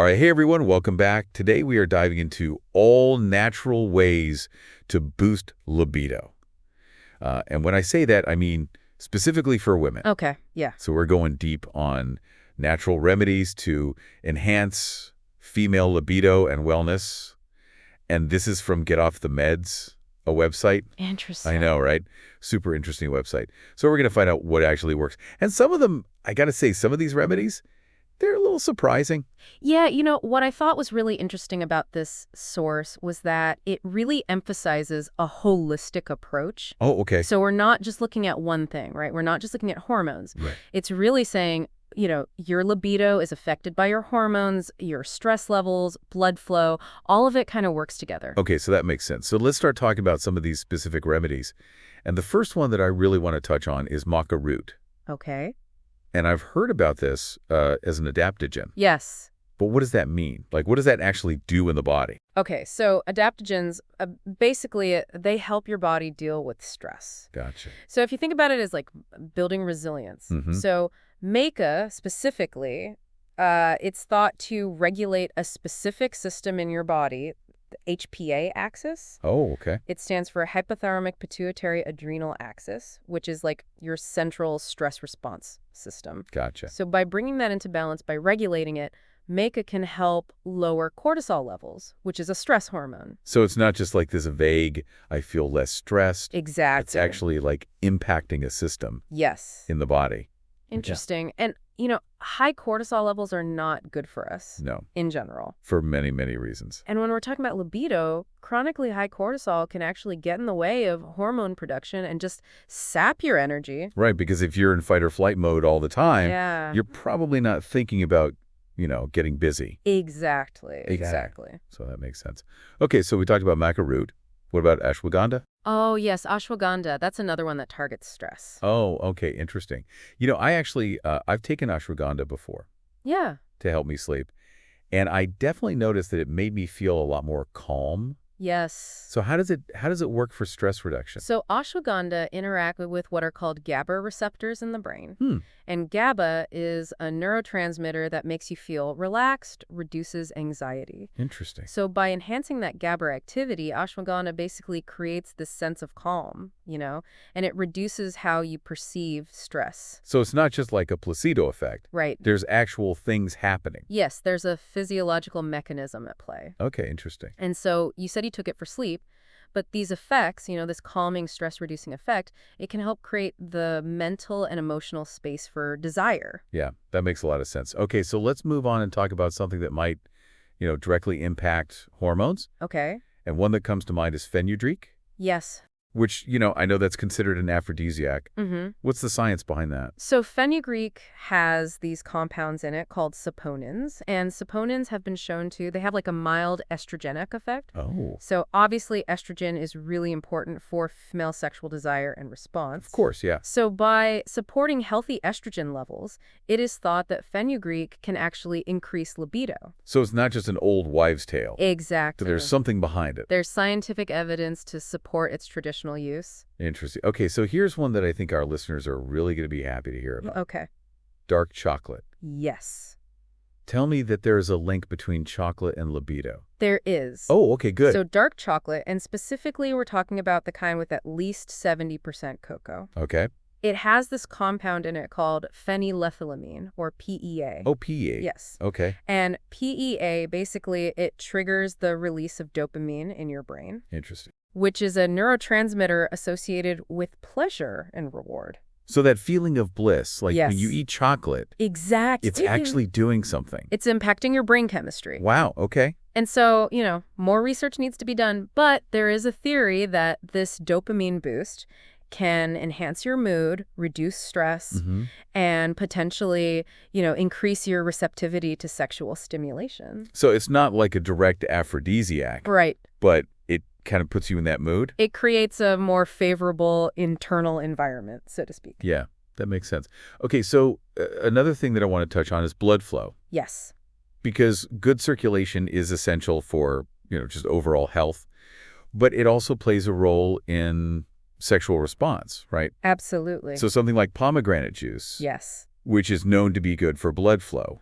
All right, hey everyone, welcome back. Today we are diving into all natural ways to boost libido. And when I say that, I mean specifically for women. Okay, yeah. So we're going deep on natural remedies to enhance female libido and wellness. And this is from Get Off the Meds, a website. Interesting. I know, right? Super interesting website. So we're going to find out what actually works. And some of them, I got to say, some of these remedies, they're a little surprising. Yeah, what I thought was really interesting about this source was that it really emphasizes a holistic approach. Oh, okay. So we're not just looking at one thing, right? We're not just looking at hormones. Right. It's really saying, your libido is affected by your hormones, your stress levels, blood flow, all of it kind of works together. Okay, so that makes sense. So let's start talking about some of these specific remedies. And the first one that I really want to touch on is Maca Root. Okay. And I've heard about this as an adaptogen. Yes. But what does that mean? Like, what does that actually do in the body? Okay, so adaptogens, basically, they help your body deal with stress. Gotcha. So if you think about it as like building resilience. So Maca specifically, it's thought to regulate a specific system in your body, the HPA axis. Oh, okay. It stands for hypothalamic pituitary adrenal axis, which is like your central stress response system. Gotcha. So by bringing that into balance, by regulating it, Maca can help lower cortisol levels, which is a stress hormone. So it's not just like this vague, I feel less stressed. Exactly. It's actually like impacting a system Yes. in the body. Interesting. And, high cortisol levels are not good for us. No. In general. For many, many reasons. And when we're talking about libido, chronically high cortisol can actually get in the way of hormone production and just sap your energy. Right, because if you're in fight or flight mode all the time, Yeah. you're probably not thinking about, getting busy. Exactly. So that makes sense. Okay, so we talked about Maca Root. What about ashwagandha? Oh, yes, ashwagandha. That's another one that targets stress. Oh, okay, interesting. I actually, I've taken ashwagandha before Yeah. to help me sleep. And I definitely noticed that it made me feel a lot more calm. Yes. So how does it work for stress reduction? So ashwagandha interact with what are called GABA receptors in the brain. And GABA is a neurotransmitter that makes you feel relaxed, reduces anxiety. Interesting. So by enhancing that GABA activity, ashwagandha basically creates this sense of calm, and it reduces how you perceive stress. So it's not just like a placebo effect. Right. There's actual things happening. Yes, there's a physiological mechanism at play. Okay, interesting. And so you said you took it for sleep, but these effects, this calming, stress-reducing effect, it can help create the mental and emotional space for desire. Yeah, that makes a lot of sense. Okay, so let's move on and talk about something that might, directly impact hormones. Okay. And one that comes to mind is fenugreek. Yes. Which, I know that's considered an aphrodisiac. What's the science behind that? So fenugreek has these compounds in it called saponins, and saponins have been shown they have like a mild estrogenic effect. Oh. So obviously estrogen is really important for female sexual desire and response. Of course, yeah. So by supporting healthy estrogen levels, it is thought that fenugreek can actually increase libido. So it's not just an old wives' tale. Exactly. So there's something behind it. There's scientific evidence to support its traditional use. Interesting. Okay, so here's one that I think our listeners are really going to be happy to hear about. Okay. Dark chocolate. Yes. Tell me that there is a link between chocolate and libido. There is. Oh, okay, good. So dark chocolate, and specifically we're talking about the kind with at least 70% cocoa. Okay. It has this compound in it called phenylethylamine, or PEA. Oh, PEA. Yes. Okay. And PEA, basically, it triggers the release of dopamine in your brain. Interesting. Which is a neurotransmitter associated with pleasure and reward. So that feeling of bliss, like Yes. when you eat chocolate, Exactly. it's actually doing something. It's impacting your brain chemistry. Wow, okay. And so, more research needs to be done, but there is a theory that this dopamine boost can enhance your mood, reduce stress, and potentially, increase your receptivity to sexual stimulation. So it's not like a direct aphrodisiac. Right. But it kind of puts you in that mood? It creates a more favorable internal environment, so to speak. Yeah, that makes sense. Okay, so another thing that I want to touch on is blood flow. Yes. Because good circulation is essential for, just overall health, but it also plays a role in sexual response, right? Absolutely. So something like pomegranate juice, yes, which is known to be good for blood flow.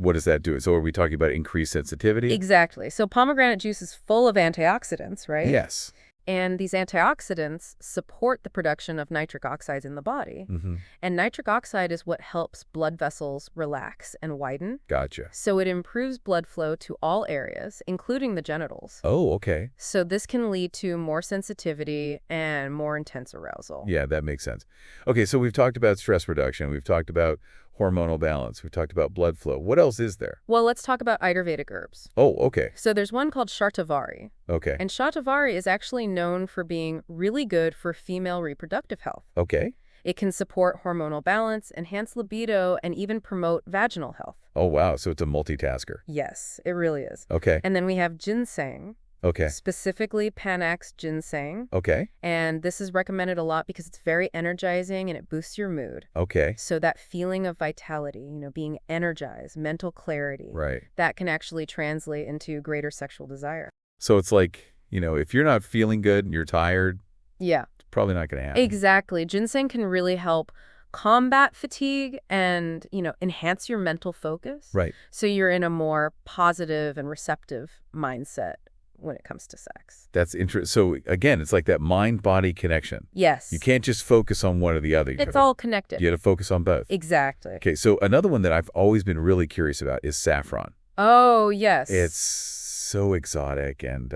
What does that do? So are we talking about increased sensitivity? Exactly. So pomegranate juice is full of antioxidants, right? Yes. And these antioxidants support the production of nitric oxides in the body. Mm-hmm. And nitric oxide is what helps blood vessels relax and widen. Gotcha. So it improves blood flow to all areas, including the genitals. Oh, okay. So this can lead to more sensitivity and more intense arousal. Yeah, that makes sense. Okay, so we've talked about stress reduction. We've talked about hormonal balance. We've talked about blood flow. What else is there? Well, let's talk about Ayurvedic herbs. Oh, okay. So there's one called Shatavari. Okay. And Shatavari is actually known for being really good for female reproductive health. Okay. It can support hormonal balance, enhance libido, and even promote vaginal health. Oh, wow. So it's a multitasker. Yes, it really is. Okay. And then we have ginseng, Okay. specifically Panax ginseng. Okay. And this is recommended a lot because it's very energizing and it boosts your mood. Okay. So that feeling of vitality, being energized, mental clarity, Right. that can actually translate into greater sexual desire. So it's like, if you're not feeling good and you're tired, Yeah, it's probably not going to happen. exactly. Ginseng can really help combat fatigue and, enhance your mental focus. Right. So you're in a more positive and receptive mindset when it comes to sex. That's interesting. So again, it's like that mind-body connection. Yes. You can't just focus on one or the other. It's all connected. You got to focus on both. Exactly. Okay, so another one that I've always been really curious about is saffron. Oh, yes. It's so exotic, and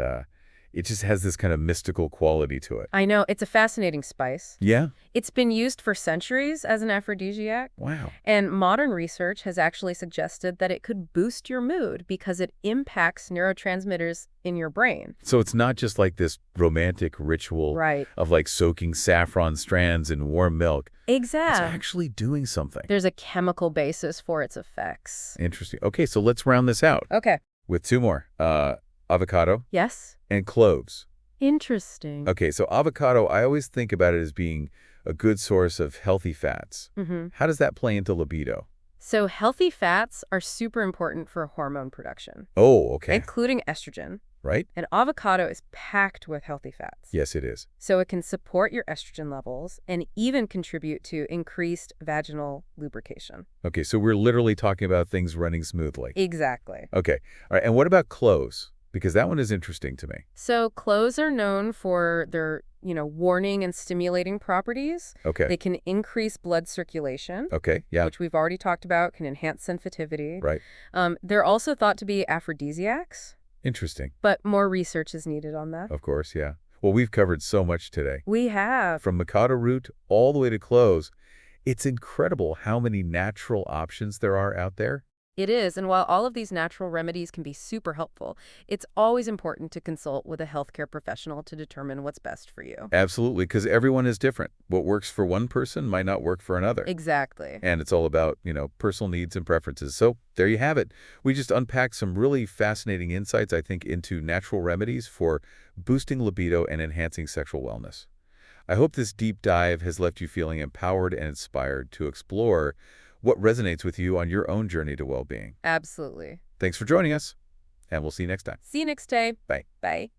it just has this kind of mystical quality to it. I know. It's a fascinating spice. Yeah? It's been used for centuries as an aphrodisiac. Wow. And modern research has actually suggested that it could boost your mood because it impacts neurotransmitters in your brain. So it's not just like this romantic ritual Right. of like soaking saffron strands in warm milk. It's Exactly. actually doing something. There's a chemical basis for its effects. Interesting. Okay, so let's round this out Okay. with two more. Avocado Yes? and cloves. Interesting. Okay, so avocado, I always think about it as being a good source of healthy fats. Mm-hmm. How does that play into libido? So healthy fats are super important for hormone production, Oh, okay. including estrogen. Right? And avocado is packed with healthy fats. Yes, it is. So it can support your estrogen levels and even contribute to increased vaginal lubrication. Okay, so we're literally talking about things running smoothly. Exactly. Okay. All right, and what about cloves? Because that one is interesting to me. So cloves are known for their, warming and stimulating properties. Okay. They can increase blood circulation, Okay, yeah, which we've already talked about, can enhance sensitivity. right. They're also thought to be aphrodisiacs, Interesting. but more research is needed on that. Of course, yeah. Well, we've covered so much today. We have. From Maca Root all the way to cloves. It's incredible how many natural options there are out there. It is, and while all of these natural remedies can be super helpful, it's always important to consult with a healthcare professional to determine what's best for you. Absolutely, because everyone is different. What works for one person might not work for another. Exactly. And it's all about, personal needs and preferences. So there you have it. We just unpacked some really fascinating insights, I think, into natural remedies for boosting libido and enhancing sexual wellness. I hope this deep dive has left you feeling empowered and inspired to explore what resonates with you on your own journey to well-being. Absolutely. Thanks for joining us, and we'll see you next time. See you next day. Bye. Bye.